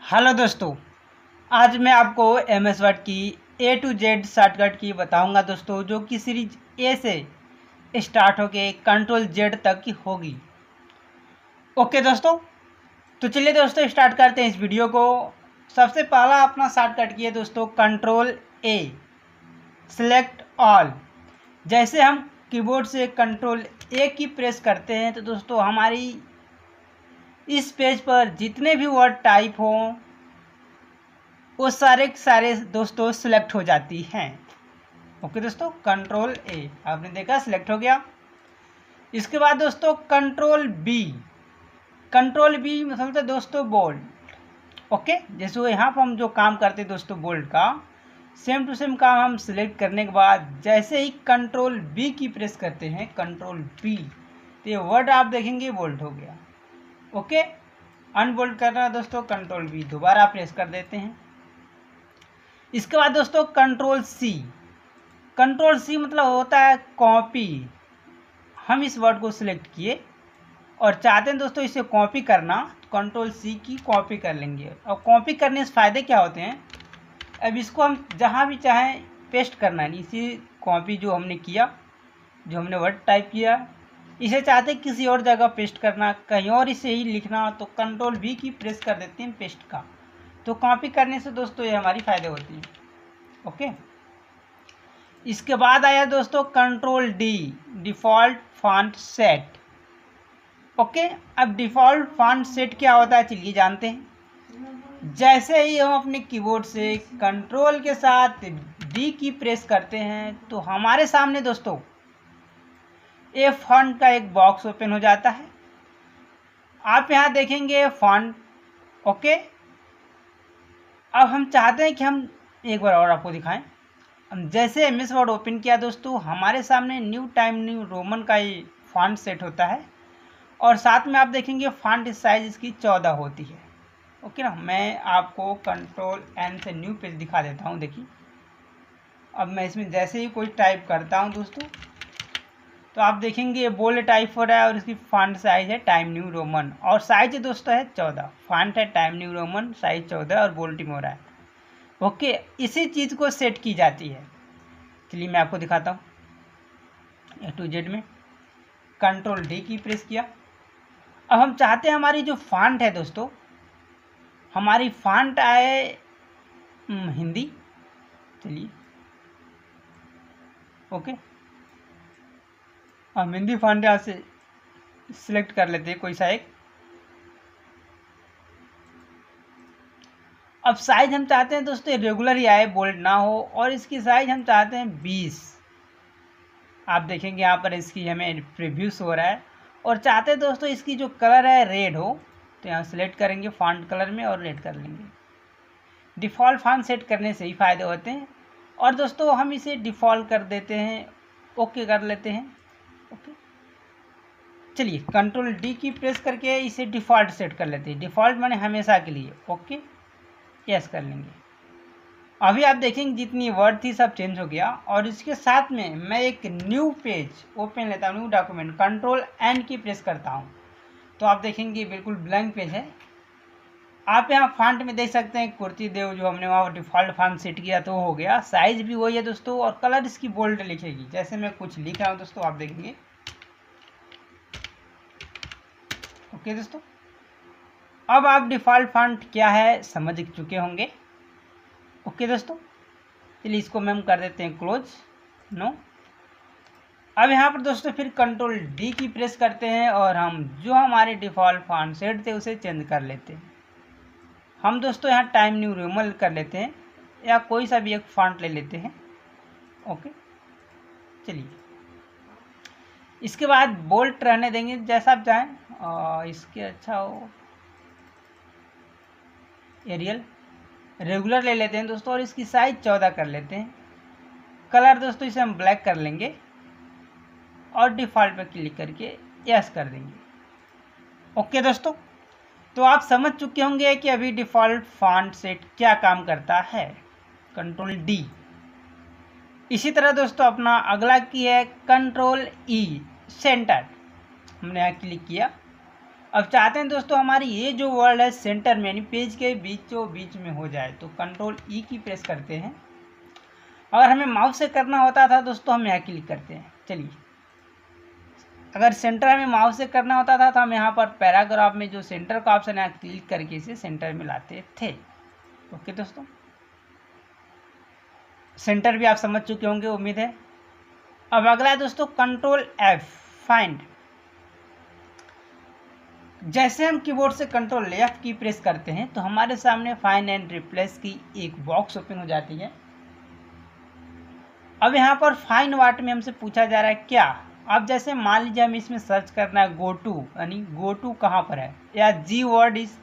Hello दोस्तों, आज मैं आपको MS वर्ड की A to Z शॉर्टकट की बताऊंगा दोस्तों, जो कि सीरीज ए से स्टार्ट होके कंट्रोल Z तक की होगी। ओके दोस्तों, तो चलिए दोस्तों स्टार्ट करते हैं इस वीडियो को। सबसे पहला अपना शॉर्टकट की है दोस्तों कंट्रोल A, सिलेक्ट ऑल। जैसे हम कीबोर्ड से कंट्रोल A की प्रेस करते हैं तो दोस्तों हमारी इस पेज पर जितने भी वर्ड टाइप हों वो सारे के सारे दोस्तों सिलेक्ट हो जाती हैं। ओके दोस्तों, कंट्रोल ए आपने देखा सिलेक्ट हो गया। इसके बाद दोस्तों कंट्रोल बी, कंट्रोल बी मतलब दोस्तों बोल्ड। ओके, जैसे वो यहाँ पर हम जो काम करते हैं दोस्तों बोल्ड का, सेम टू सेम काम हम सिलेक्ट करने के बाद जैसे ही कंट्रोल बी की प्रेस करते हैं, कंट्रोल बी, तो ये वर्ड आप देखेंगे बोल्ड हो गया। ओके, अनबोल्ड करना है दोस्तों, कंट्रोल बी दोबारा प्रेस कर देते हैं। इसके बाद दोस्तों कंट्रोल सी, कंट्रोल सी मतलब होता है कॉपी। हम इस वर्ड को सिलेक्ट किए और चाहते हैं दोस्तों इसे कॉपी करना, तो कंट्रोल सी की कॉपी कर लेंगे। और कॉपी करने से फ़ायदे क्या होते हैं, अब इसको हम जहाँ भी चाहें पेस्ट करना है। इसी कॉपी जो हमने किया, जो हमने वर्ड टाइप किया, इसे चाहते हैं किसी और जगह पेस्ट करना, कहीं और इसे ही लिखना, तो कंट्रोल वी की प्रेस कर देते हैं पेस्ट का। तो कॉपी करने से दोस्तों ये हमारी फ़ायदे होती है। ओके, इसके बाद आया दोस्तों control D, default font set. Okay, अब डिफ़ॉल्ट फॉन्ट सेट क्या होता है चलिए जानते हैं। जैसे ही हम अपने कीबोर्ड से कंट्रोल के साथ डी की प्रेस करते हैं तो हमारे सामने दोस्तों ए फॉन्ट का एक बॉक्स ओपन हो जाता है। आप यहाँ देखेंगे फॉन्ट। ओके, अब हम चाहते हैं कि हम एक बार और आपको दिखाएं। जैसे MS वर्ड ओपन किया दोस्तों, हमारे सामने न्यू टाइम न्यू रोमन का ये फॉन्ट सेट होता है और साथ में आप देखेंगे फॉन्ट साइज इसकी 14 होती है। ओके ना, मैं आपको कंट्रोल N से न्यू पेज दिखा देता हूँ। देखिए, अब मैं इसमें जैसे ही कोई टाइप करता हूँ दोस्तों, तो आप देखेंगे ये बोल्ड टाइप हो रहा है और इसकी फॉन्ट साइज है टाइम न्यू रोमन और साइज दोस्तों है 14। फॉन्ट है टाइम न्यू रोमन, साइज 14 और बोल्डिंग हो रहा है। ओके, इसी चीज़ को सेट की जाती है। चलिए मैं आपको दिखाता हूँ। A to Z में कंट्रोल डी की प्रेस किया। अब हम चाहते हैं हमारी जो फॉन्ट है दोस्तों, हमारी फॉन्ट आए हिंदी। चलिए ओके, हम हिंदी फॉन्ट यहाँ से सिलेक्ट कर लेते हैं कोई सा एक। अब साइज हम चाहते हैं दोस्तों रेगुलर ही आए, बोल्ड ना हो, और इसकी साइज हम चाहते हैं 20। आप देखेंगे यहाँ पर इसकी हमें प्रीव्यूस हो रहा है और चाहते हैं दोस्तों इसकी जो कलर है रेड हो, तो यहाँ सेलेक्ट करेंगे फॉन्ट कलर में और रेड कर लेंगे। डिफ़ॉल्ट फॉन्ट सेट करने से ही फ़ायदे होते हैं। और दोस्तों हम इसे डिफ़ॉल्ट कर देते हैं, ओके कर लेते हैं। ओके, चलिए कंट्रोल डी की प्रेस करके इसे डिफ़ॉल्ट सेट कर लेते हैं। डिफ़ॉल्ट माने हमेशा के लिए। ओके, यस कर लेंगे। अभी आप देखेंगे जितनी वर्ड थी सब चेंज हो गया और इसके साथ में मैं एक न्यू पेज ओपन लेता हूँ, न्यू डॉक्यूमेंट, कंट्रोल N की प्रेस करता हूँ, तो आप देखेंगे बिल्कुल ब्लैंक पेज है। आप यहाँ फॉन्ट में देख सकते हैं कुर्ती देव, जो हमने वहाँ डिफ़ॉल्ट फॉन्ट सेट किया तो हो गया। साइज भी वही है दोस्तों और कलर इसकी बोल्ड लिखेगी। जैसे मैं कुछ लिख रहा हूँ दोस्तों, आप देखेंगे। ओके दोस्तों, अब आप डिफ़ॉल्ट फॉन्ट क्या है समझ चुके होंगे। ओके दोस्तों, चलिए इसको हम कर देते हैं क्लोज, नो। अब यहाँ पर दोस्तों फिर कंट्रोल डी की प्रेस करते हैं और हम जो हमारे डिफ़ॉल्ट फॉन्ट सेट थे उसे चेंज कर लेते हैं। हम दोस्तों यहाँ टाइम न्यू रोमन कर लेते हैं या कोई सा भी एक फॉन्ट ले लेते हैं। ओके, चलिए इसके बाद बोल्ड रहने देंगे जैसा आप चाहें, और इसके अच्छा हो एरियल रेगुलर ले लेते हैं दोस्तों और इसकी साइज 14 कर लेते हैं। कलर दोस्तों इसे हम ब्लैक कर लेंगे और डिफ़ॉल्ट पर क्लिक करके यस कर देंगे। ओके दोस्तों, तो आप समझ चुके होंगे कि अभी डिफ़ॉल्ट फॉन्ट सेट क्या काम करता है, कंट्रोल डी। इसी तरह दोस्तों अपना अगला की है कंट्रोल ई, सेंटर। हमने यहाँ क्लिक किया अब चाहते हैं दोस्तों हमारी ये जो वर्ड है सेंटर में यानी पेज के बीचों बीच में हो जाए, तो कंट्रोल ई की प्रेस करते हैं। अगर हमें माउस से करना होता था दोस्तों हम यहाँ क्लिक करते हैं। चलिए, अगर सेंटर हमें माउस से करना होता था तो हम यहाँ पर पैराग्राफ में जो सेंटर का ऑप्शन है क्लिक करके इसे सेंटर में लाते थे। ओके दोस्तों, सेंटर भी आप समझ चुके होंगे उम्मीद है। अब अगला है दोस्तों कंट्रोल एफ फाइंड। जैसे हम कीबोर्ड से कंट्रोल एफ की प्रेस करते हैं तो हमारे सामने फाइंड एंड रिप्लेस की एक बॉक्स ओपन हो जाती है। अब यहाँ पर फाइंड व्हाट में हमसे पूछा जा रहा है क्या। अब जैसे मान लीजिए हमें इसमें सर्च करना है गो टू, यानी गो टू कहाँ पर है, या जी वर्ड इस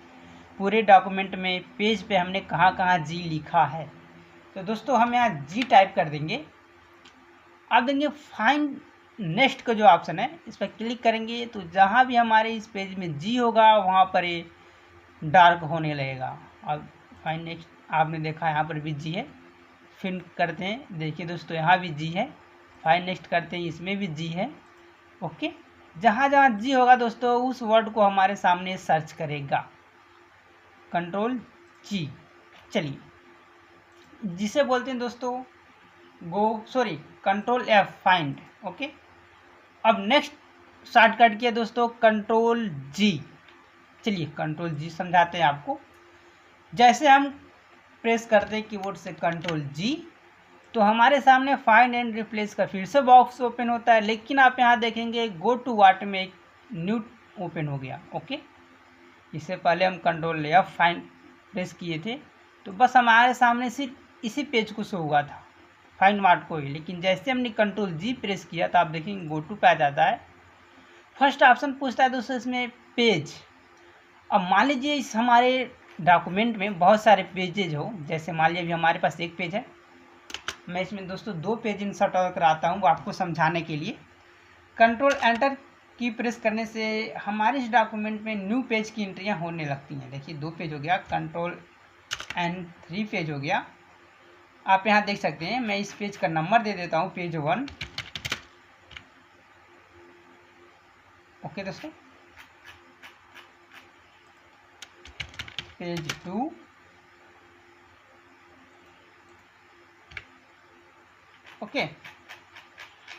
पूरे डॉक्यूमेंट में पेज पे हमने कहाँ कहाँ जी लिखा है। तो दोस्तों हम यहाँ जी टाइप कर देंगे। अब देंगे फाइंड नेक्स्ट का जो ऑप्शन है इस पर क्लिक करेंगे तो जहाँ भी हमारे इस पेज में जी होगा वहाँ पर ये डार्क होने लगेगा। अब फाइंड नेक्स्ट आपने देखा यहाँ पर भी जी है, फिर करते हैं, देखिए दोस्तों यहाँ भी जी है। फाइंड नेक्स्ट करते हैं, इसमें भी जी है। ओके, जहाँ जहाँ जी होगा दोस्तों उस वर्ड को हमारे सामने सर्च करेगा कंट्रोल जी। चलिए, जिसे बोलते हैं दोस्तों कंट्रोल एफ फाइंड। ओके, अब नेक्स्ट शॉर्टकट किया दोस्तों कंट्रोल जी। चलिए कंट्रोल जी समझाते हैं आपको। जैसे हम प्रेस करते हैं कीबोर्ड से कंट्रोल जी तो हमारे सामने फाइंड एंड रिप्लेस का फिर से बॉक्स ओपन होता है, लेकिन आप यहाँ देखेंगे गो टू व्हाट में एक न्यू ओपन हो गया। ओके, इससे पहले हम कंट्रोल एफ फाइंड प्रेस किए थे तो बस हमारे सामने सिर्फ इसी पेज को शो हुआ था फाइंड व्हाट को ही, लेकिन जैसे हमने कंट्रोल जी प्रेस किया तो आप देखेंगे गो टू पे आ जाता है। फर्स्ट ऑप्शन पूछता है दोस्तों इसमें पेज। अब मान लीजिए इस हमारे डॉक्यूमेंट में बहुत सारे पेजेज हो, जैसे मान लीजिए अभी हमारे पास एक पेज है, मैं इसमें दोस्तों 2 पेज इंसर्ट और कराता हूँ वो आपको समझाने के लिए। कंट्रोल एंटर की प्रेस करने से हमारे इस डॉक्यूमेंट में न्यू पेज की एंट्रियाँ होने लगती हैं। देखिए 2 पेज हो गया, कंट्रोल एंड 3 पेज हो गया। आप यहाँ देख सकते हैं, मैं इस पेज का नंबर दे देता हूँ पेज 1। ओके दोस्तों, पेज 2, ओके।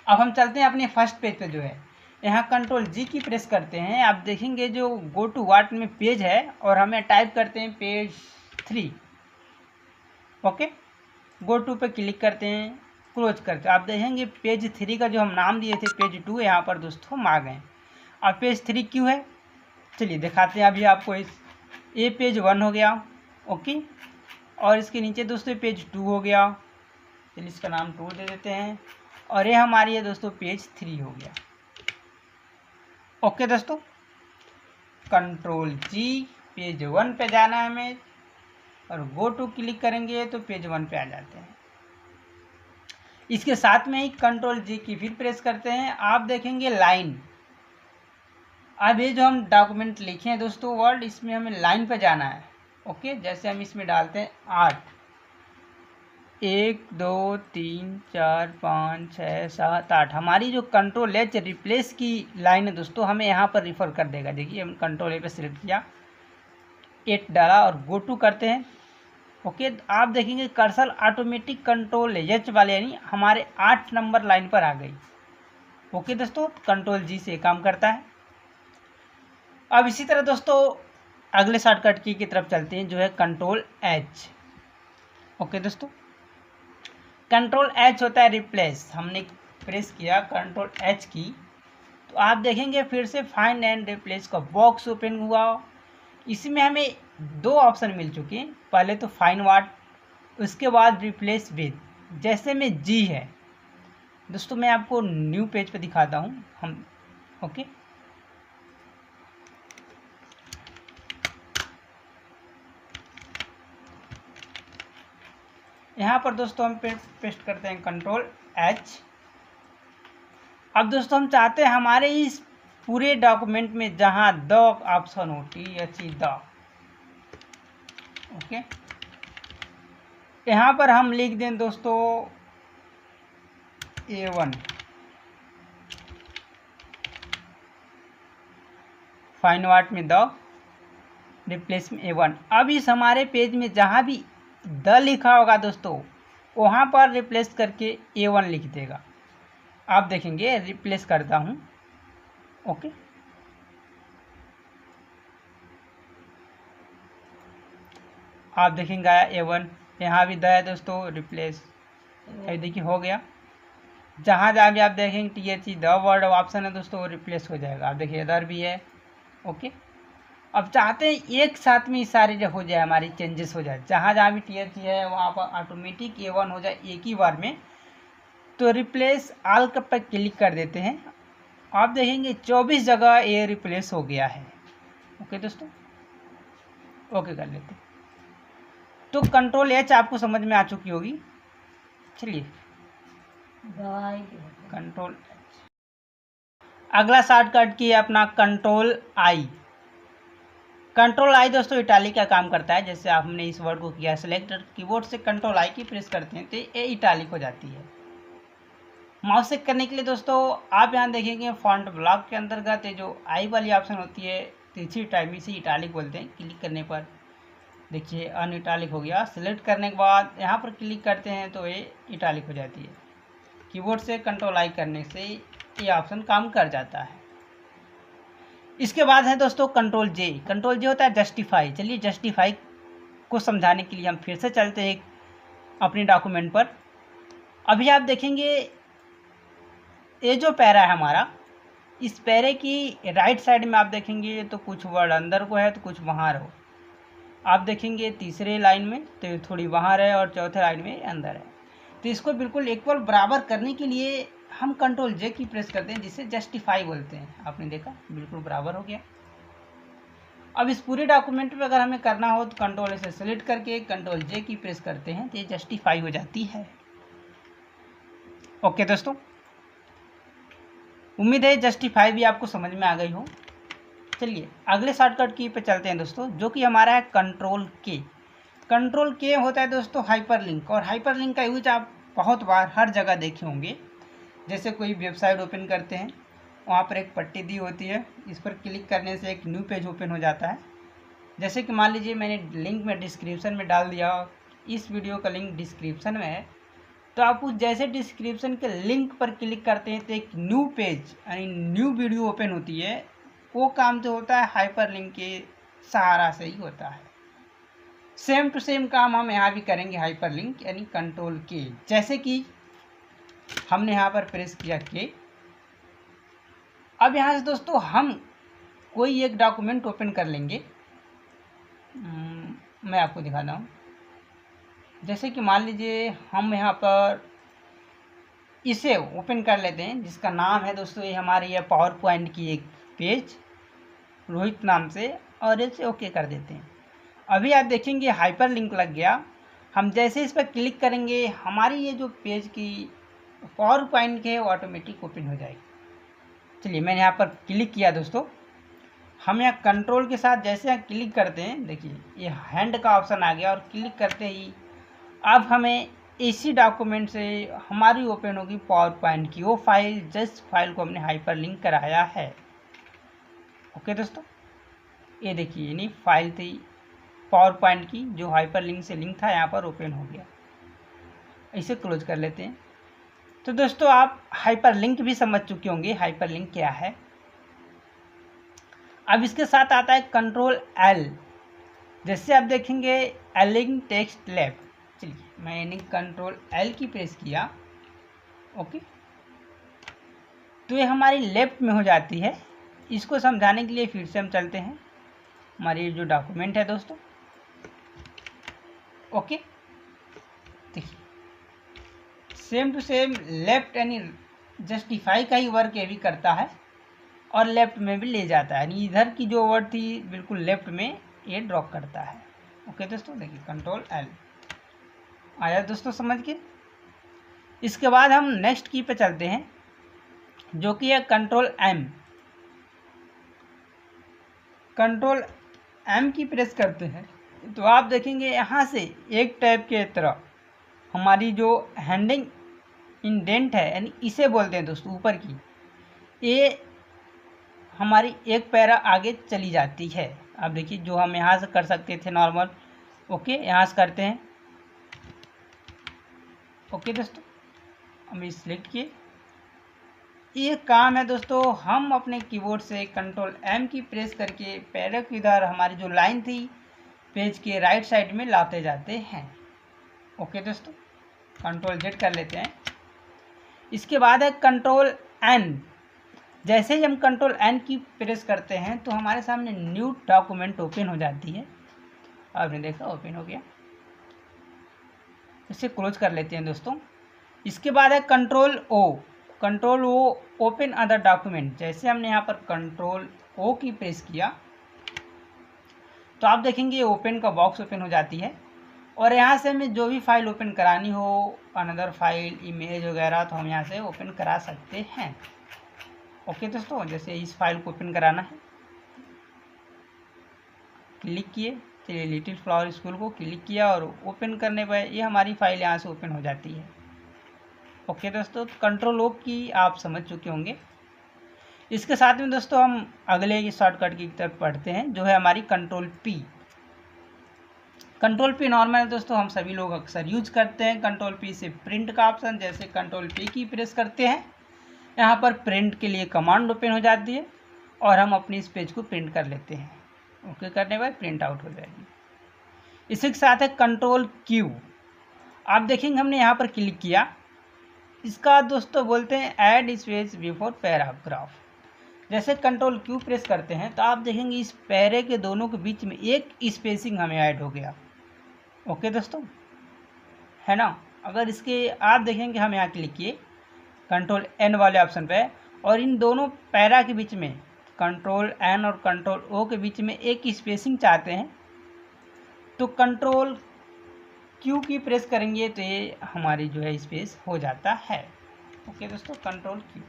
अब हम चलते हैं अपने फर्स्ट पेज पे जो है, यहाँ कंट्रोल जी की प्रेस करते हैं। आप देखेंगे जो गो टू व्हाट में पेज है और हमें टाइप करते हैं पेज 3। ओके, गो टू पे क्लिक करते हैं, क्लोज करते हैं। आप देखेंगे पेज 3 का जो हम नाम दिए थे पेज 2 यहाँ पर दोस्तों हम आ गए। अब पेज 3 क्यों है, चलिए दिखाते हैं अभी आपको। ये पेज 1 हो गया। ओके, और इसके नीचे दोस्तों पेज 2 हो गया, चलिए इसका नाम 2 दे देते हैं, और ये हमारी है दोस्तों पेज 3 हो गया। ओके दोस्तों, कंट्रोल जी पेज 1 पे जाना है हमें और गो टू क्लिक करेंगे तो पेज 1 पे आ जाते हैं। इसके साथ में ही कंट्रोल जी की फिर प्रेस करते हैं, आप देखेंगे लाइन। अब ये जो हम डॉक्यूमेंट लिखे हैं दोस्तों वर्ड, इसमें हमें लाइन पे जाना है। ओके, जैसे हम इसमें डालते हैं 8, 1 2 3 4 5 6 7 8, हमारी जो कंट्रोल एच रिप्लेस की लाइन है दोस्तों हमें यहाँ पर रिफ़र कर देगा। देखिए हम कंट्रोल ए पे सिलेक्ट किया, 8 डाला और गो टू करते हैं। ओके, आप देखेंगे कर्सर ऑटोमेटिक कंट्रोल एच वाले यानी हमारे 8 नंबर लाइन पर आ गई। ओके दोस्तों, कंट्रोल जी से काम करता है। अब इसी तरह दोस्तों अगले शॉर्टकट की तरफ चलते हैं जो है कंट्रोल एच। ओके दोस्तों, कंट्रोल एच होता है रिप्लेस। हमने प्रेस किया कंट्रोल एच की तो आप देखेंगे फिर से फाइंड एंड रिप्लेस का बॉक्स ओपन हुआ। इसमें हमें 2 ऑप्शन मिल चुके हैं, पहले तो फाइंड व्हाट, उसके बाद रिप्लेस विद। जैसे में जी है दोस्तों, मैं आपको न्यू पेज पे दिखाता हूँ हम। ओके, यहाँ पर दोस्तों हम पेस्ट करते हैं कंट्रोल एच। अब दोस्तों हम चाहते हैं हमारे इस पूरे डॉक्यूमेंट में जहाँ द ऑप्शन हो, THE द। ओके, यहाँ पर हम लिख दें दोस्तों A1 फाइंड व्हाट में द रिप्लेस में A1। अब इस हमारे पेज में जहाँ भी द लिखा होगा दोस्तों वहाँ पर रिप्लेस करके A1 लिख देगा। आप देखेंगे रिप्लेस करता हूँ। ओके, आप देखेंगे आया A1, यहाँ भी द है दोस्तों, रिप्लेस। ये देखिए हो गया। जहाँ जहाँ भी आप देखेंगे THE द वर्ड ऑप्शन है दोस्तों वो रिप्लेस हो जाएगा। आप देखिए इधर भी है। ओके, अब चाहते हैं एक साथ में सारे जो हो जाए, हमारी चेंजेस हो जाए, जहाँ जहाँ भी THE है वहाँ पर ऑटोमेटिक A1 हो जाए एक ही बार में। तो रिप्लेस ऑल पर क्लिक कर देते हैं। आप देखेंगे 24 जगह ये रिप्लेस हो गया है। ओके दोस्तों, ओके कर लेते हैं। तो कंट्रोल H आपको समझ में आ चुकी होगी। चलिए कंट्रोल, अगला शॉर्टकट की है अपना कंट्रोल आई। कंट्रोल आई दोस्तों इटालिक का काम करता है। जैसे हमने इस वर्ड को किया सेलेक्ट, कीबोर्ड से कंट्रोल आई की प्रेस करते हैं तो ये इटालिक हो जाती है। माउस से करने के लिए दोस्तों आप यहाँ देखेंगे फॉन्ट ब्लॉक के अंतर्गत ये जो आई वाली ऑप्शन होती है तीसरी टाइप में, इसे इटालिक बोलते हैं। क्लिक करने पर देखिए अन इटालिक हो गया। सिलेक्ट करने के बाद यहाँ पर क्लिक करते हैं तो ये इटालिक हो जाती है। कीबोर्ड से कंट्रोल आई करने से ये ऑप्शन काम कर जाता है। इसके बाद है दोस्तों कंट्रोल जे। कंट्रोल जे होता है जस्टिफाई। चलिए जस्टिफाई को समझाने के लिए हम फिर से चलते हैं अपने डॉक्यूमेंट पर। अभी आप देखेंगे ये जो पैरा है हमारा, इस पैरे की राइट साइड में आप देखेंगे तो कुछ वर्ड अंदर को है तो कुछ बाहर हो। आप देखेंगे तीसरे लाइन में तो थोड़ी बाहर है और चौथे लाइन में अंदर है। तो इसको बिल्कुल इक्वल बराबर करने के लिए हम कंट्रोल जे की प्रेस करते हैं, जिसे जस्टिफाई बोलते हैं। आपने देखा बिल्कुल बराबर हो गया। अब इस पूरे डॉक्यूमेंट में अगर हमें करना हो तो कंट्रोल से सेलेक्ट करके कंट्रोल जे की प्रेस करते हैं तो ये जस्टिफाई हो जाती है। ओके दोस्तों, उम्मीद है जस्टिफाई भी आपको समझ में आ गई हो। चलिए अगले शॉर्टकट की पे चलते हैं दोस्तों, जो कि हमारा है कंट्रोल के। कंट्रोल के होता है दोस्तों हाइपरलिंक, और हाइपरलिंक का यूज आप बहुत बार हर जगह देखे होंगे। जैसे कोई वेबसाइट ओपन करते हैं, वहाँ पर एक पट्टी दी होती है, इस पर क्लिक करने से एक न्यू पेज ओपन हो जाता है। जैसे कि मान लीजिए मैंने लिंक में डिस्क्रिप्शन में डाल दिया, इस वीडियो का लिंक डिस्क्रिप्शन में है, तो आप उस जैसे डिस्क्रिप्शन के लिंक पर क्लिक करते हैं तो एक न्यू पेज यानी न्यू वीडियो ओपन होती है। वो काम जो होता है हाइपरलिंक के सहारा से ही होता है। सेम टू सेम काम हम यहाँ भी करेंगे हाइपरलिंक यानी कंट्रोल के। जैसे कि हमने यहाँ पर प्रेस किया के। अब यहाँ से दोस्तों हम कोई एक डॉक्यूमेंट ओपन कर लेंगे। मैं आपको दिखाता हूँ। जैसे कि मान लीजिए हम यहाँ पर इसे ओपन कर लेते हैं, जिसका नाम है दोस्तों ये हमारी है पावर पॉइंट की एक पेज रोहित नाम से, और इसे ओके कर देते हैं। अभी आप देखेंगे हाइपर लिंक लग गया। हम जैसे इस पर क्लिक करेंगे हमारी ये जो पेज की पावर पॉइंट के वो ऑटोमेटिक ओपन हो जाएगी। चलिए मैंने यहाँ पर क्लिक किया दोस्तों। हम यहाँ कंट्रोल के साथ जैसे यहाँ क्लिक करते हैं, देखिए ये हैंड का ऑप्शन आ गया, और क्लिक करते ही अब हमें इसी डॉक्यूमेंट से हमारी ओपन होगी पावर पॉइंट की वो फाइल, जिस फाइल को हमने हाइपर लिंक कराया है। ओके दोस्तों, ये देखिए यानी फाइल थी पावर पॉइंट की जो हाइपर लिंक से लिंक था, यहाँ पर ओपन हो गया। इसे क्लोज कर लेते हैं। तो दोस्तों आप हाइपर लिंक भी समझ चुके होंगे हाइपर लिंक क्या है। अब इसके साथ आता है कंट्रोल एल। जैसे आप देखेंगे एलिंग टेक्स्ट लेफ्ट। चलिए मैंने कंट्रोल एल की प्रेस किया। ओके, तो ये हमारी लेफ्ट में हो जाती है। इसको समझाने के लिए फिर से हम चलते हैं हमारी जो डॉक्यूमेंट है दोस्तों। ओके, देखिए सेम टू सेम लेफ्ट यानी जस्टिफाई का ही वर्क ये भी करता है, और लेफ्ट में भी ले जाता है, यानी इधर की जो वर्ड थी बिल्कुल लेफ्ट में ये ड्रॉप करता है। ओके दोस्तों, देखिए कंट्रोल एल आया दोस्तों समझ के। इसके बाद हम नेक्स्ट की पे चलते हैं, जो कि है कंट्रोल एम। कंट्रोल एम की प्रेस करते हैं तो आप देखेंगे यहाँ से एक टाइप के तरह हमारी जो हैंडिंग इंडेंट है, यानी इसे बोलते हैं दोस्तों ऊपर की, ये हमारी एक पैरा आगे चली जाती है। अब देखिए जो हम यहाँ से कर सकते थे नॉर्मल, ओके यहाँ से करते हैं। ओके दोस्तों, हम सिलेक्ट किए। ये काम है दोस्तों, हम अपने कीबोर्ड से कंट्रोल एम की प्रेस करके पैरा की इधर हमारी जो लाइन थी पेज के राइट साइड में लाते जाते हैं। ओके दोस्तों, कंट्रोल जेड कर लेते हैं। इसके बाद है कंट्रोल एन। जैसे ही हम कंट्रोल एन की प्रेस करते हैं तो हमारे सामने न्यू डॉक्यूमेंट ओपन हो जाती है। आपने देखा ओपन हो गया। इसे क्लोज कर लेते हैं दोस्तों। इसके बाद है control O. Control O open other document. जैसे हमने यहाँ पर कंट्रोल ओ की प्रेस किया तो आप देखेंगे ओपन का बॉक्स ओपन हो जाती है और यहाँ से हमें जो भी फाइल ओपन करानी हो, अनदर फाइल, इमेज वगैरह, तो हम यहाँ से ओपन करा सकते हैं। ओके दोस्तों, जैसे इस फाइल को ओपन कराना है, क्लिक किए, चलिए लिटिल फ्लावर स्कूल को क्लिक किया और ओपन करने पर ये हमारी फाइल यहाँ से ओपन हो जाती है। ओके दोस्तों, कंट्रोल ओ की आप समझ चुके होंगे। इसके साथ में दोस्तों हम अगले शॉर्टकट की तरफ पढ़ते हैं जो है हमारी control P. Control P normal है दोस्तों, हम सभी लोग अक्सर यूज करते हैं। कंट्रोल पी से प्रिंट का ऑप्शन, जैसे कंट्रोल पी की प्रेस करते हैं यहाँ पर प्रिंट के लिए कमांड ओपन हो जाती है और हम अपनी इस पेज को प्रिंट कर लेते हैं। ओके करने बाद प्रिंट आउट हो जाएगी। इसी के साथ है कंट्रोल क्यू। आप देखेंगे हमने यहाँ पर क्लिक किया, इसका दोस्तों बोलते हैं ऐड स्पेस बिफोर पैराग्राफ। जैसे कंट्रोल क्यू प्रेस करते हैं तो आप देखेंगे इस पैरे के दोनों के बीच में एक स्पेसिंग हमें ऐड हो गया। ओके दोस्तों, है ना। अगर इसके आप देखेंगे हम यहाँ क्लिक किए कंट्रोल एन वाले ऑप्शन पे और इन दोनों पैरा के बीच में कंट्रोल एन और कंट्रोल ओ के बीच में एक स्पेसिंग चाहते हैं तो कंट्रोल क्यू की प्रेस करेंगे तो ये हमारी जो है स्पेस हो जाता है। ओके दोस्तों, कंट्रोल क्यू।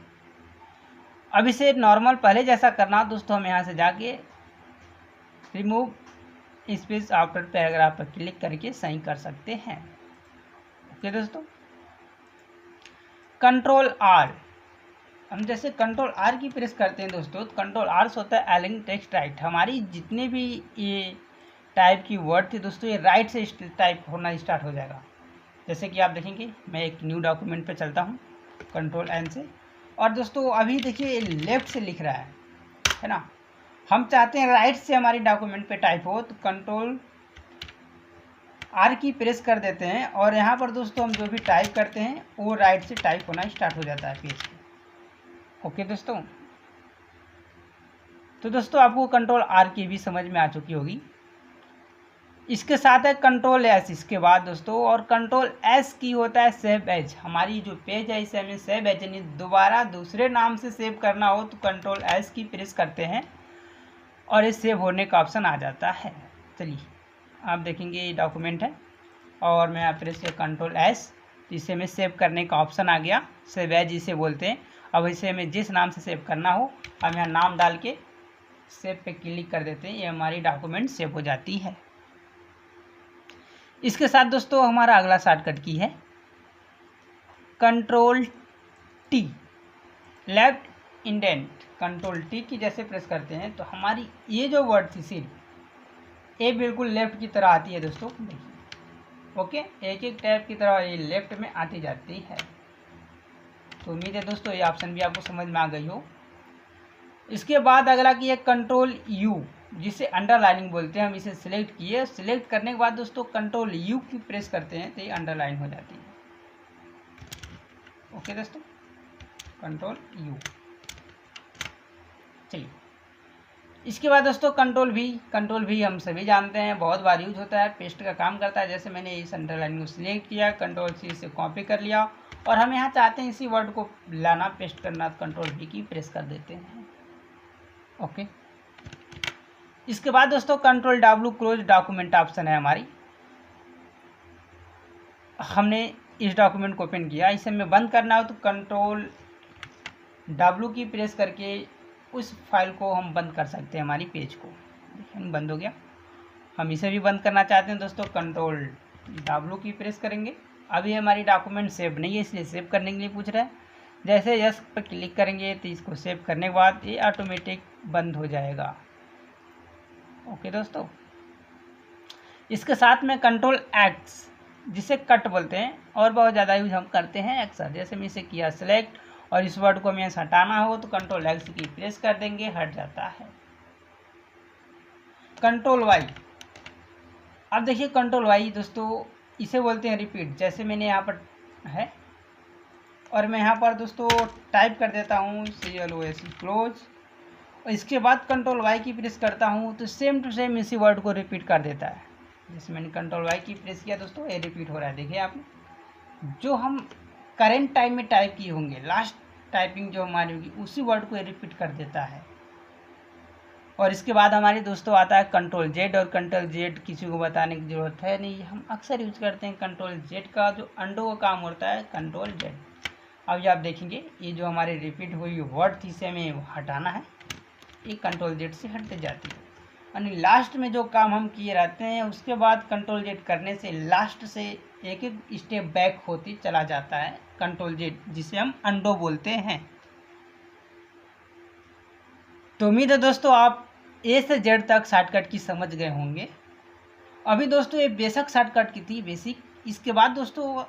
अब इसे नॉर्मल पहले जैसा करना दोस्तों, हम यहाँ से जाके रिमूव स्पेस आफ्टर पैराग्राफ पर क्लिक करके सही कर सकते हैं। ओके दोस्तों, कंट्रोल आर। हम जैसे कंट्रोल आर की प्रेस करते हैं दोस्तों, कंट्रोल आर से होता है एलिंग टेक्स्ट राइट। हमारी जितने भी ये टाइप की वर्ड थी दोस्तों ये राइट से टाइप होना स्टार्ट हो जाएगा। जैसे कि आप देखेंगे मैं एक न्यू डॉक्यूमेंट पे चलता हूँ कंट्रोल एन से और दोस्तों अभी देखिए लेफ्ट से लिख रहा है ना। हम चाहते हैं राइट से हमारी डॉक्यूमेंट पे टाइप हो तो कंट्रोल आर की प्रेस कर देते हैं और यहाँ पर दोस्तों हम जो भी टाइप करते हैं वो राइट से टाइप होना स्टार्ट हो जाता है पेज पे। ओके दोस्तों, तो दोस्तों आपको कंट्रोल आर की भी समझ में आ चुकी होगी। इसके साथ है कंट्रोल एस इसके बाद दोस्तों, और कंट्रोल एस की होता है सेव एज। हमारी जो पेज है इसे हमें सेव एज यानी दोबारा दूसरे नाम से सेव करना हो तो कंट्रोल एस की प्रेस करते हैं और ये सेव होने का ऑप्शन आ जाता है। चलिए आप देखेंगे ये डॉक्यूमेंट है और मैं यहाँ प्रेस किया कंट्रोल एस तो इसे हमें सेव करने का ऑप्शन आ गया। सेव एज इसे बोलते हैं। अब इसे हमें जिस नाम से सेव करना हो हम यहाँ नाम डाल के सेव पे क्लिक कर देते हैं, ये हमारी डॉक्यूमेंट सेव हो जाती है। इसके साथ दोस्तों हमारा अगला शॉर्टकट की है control T, left indent. Control T की जैसे प्रेस करते हैं तो हमारी ये जो वर्ड थी सिर्फ ये बिल्कुल लेफ्ट की तरह आती है दोस्तों, देखिए। ओके, एक एक टैब की तरह ये लेफ्ट में आती जाती है। तो उम्मीद है दोस्तों ये ऑप्शन भी आपको समझ में आ गई हो। इसके बाद अगला की है कंट्रोल यू जिसे अंडरलाइनिंग बोलते हैं। हम इसे सिलेक्ट किए, सिलेक्ट करने के बाद दोस्तों कंट्रोल यू की प्रेस करते हैं तो ये अंडरलाइन हो जाती है। ओके दोस्तों, कंट्रोल यू। चलिए इसके बाद दोस्तों कंट्रोल भी हम सभी जानते हैं, बहुत बार यूज होता है, पेस्ट का काम करता है। जैसे मैंने इस अंडरलाइन को सिलेक्ट किया, कंट्रोल सी से कॉपी कर लिया और हम यहाँ चाहते हैं इसी वर्ड को लाना पेस्ट करना, कंट्रोल भी की प्रेस कर देते हैं। ओके, इसके बाद दोस्तों control W close document option है हमारी। हमने इस डॉक्यूमेंट को ओपन किया, इसे हमें बंद करना हो तो कंट्रोल डब्ल्यू की प्रेस करके उस फाइल को हम बंद कर सकते हैं, हमारी पेज को। देखिए बंद हो गया। हम इसे भी बंद करना चाहते हैं दोस्तों, कंट्रोल डब्ल्यू की प्रेस करेंगे। अभी हमारी डॉक्यूमेंट सेव नहीं है इसलिए सेव करने के लिए पूछ रहा है। जैसे यस पर क्लिक करेंगे तो इसको सेव करने के बाद ये ऑटोमेटिक बंद हो जाएगा। ओके दोस्तों, इसके साथ में कंट्रोल एक्स जिसे कट बोलते हैं और बहुत ज़्यादा यूज हम करते हैं अक्सर। जैसे मैं इसे किया सिलेक्ट और इस वर्ड को हमें हटाना हो तो कंट्रोल एक्स की प्रेस कर देंगे, हट जाता है। कंट्रोल वाई, अब देखिए कंट्रोल वाई दोस्तों इसे बोलते हैं रिपीट। जैसे मैंने यहाँ पर है और मैं यहाँ पर दोस्तों टाइप कर देता हूँ CLOS क्लोज और इसके बाद कंट्रोल वाई की प्रेस करता हूँ तो सेम टू सेम इसी वर्ड को रिपीट कर देता है। जैसे मैंने कंट्रोल वाई की प्रेस किया दोस्तों, ये रिपीट हो रहा है। देखिए आपने जो हम करेंट टाइम में टाइप किए होंगे, लास्ट टाइपिंग जो हमारी होगी उसी वर्ड को रिपीट कर देता है। और इसके बाद हमारे दोस्तों आता है कंट्रोल जेड, और कंट्रोल जेड किसी को बताने की ज़रूरत है नहीं, हम अक्सर यूज करते हैं। कंट्रोल जेड का जो अंडो का काम होता है कंट्रोल जेड। अब ये आप देखेंगे ये जो हमारे रिपीट हुई वर्ड थी इसे हमें हटाना है, ये कंट्रोल जेड से हट जाती है। यानी लास्ट में जो काम हम किए रहते हैं उसके बाद कंट्रोल जेड करने से लास्ट से एक एक स्टेप बैक होती चला जाता है कंट्रोल जेड, जिसे हम अंडो बोलते हैं। तो उम्मीद है दोस्तों आप ए से जेड तक शॉर्टकट की समझ गए होंगे। अभी दोस्तों ये बेसिक शॉर्टकट की थी, बेसिक। इसके बाद दोस्तों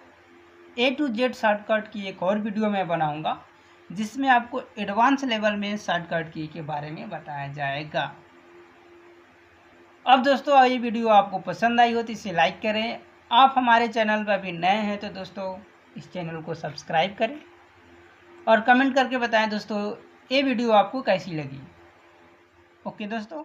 A to Z शॉर्टकट की एक और वीडियो मैं बनाऊंगा जिसमें आपको एडवांस लेवल में शॉर्टकट की के बारे में बताया जाएगा। अब दोस्तों ये वीडियो आपको पसंद आई हो तो इसे लाइक करें। आप हमारे चैनल पर अभी नए हैं तो दोस्तों इस चैनल को सब्सक्राइब करें और कमेंट करके बताएं दोस्तों ये वीडियो आपको कैसी लगी। ओके दोस्तों।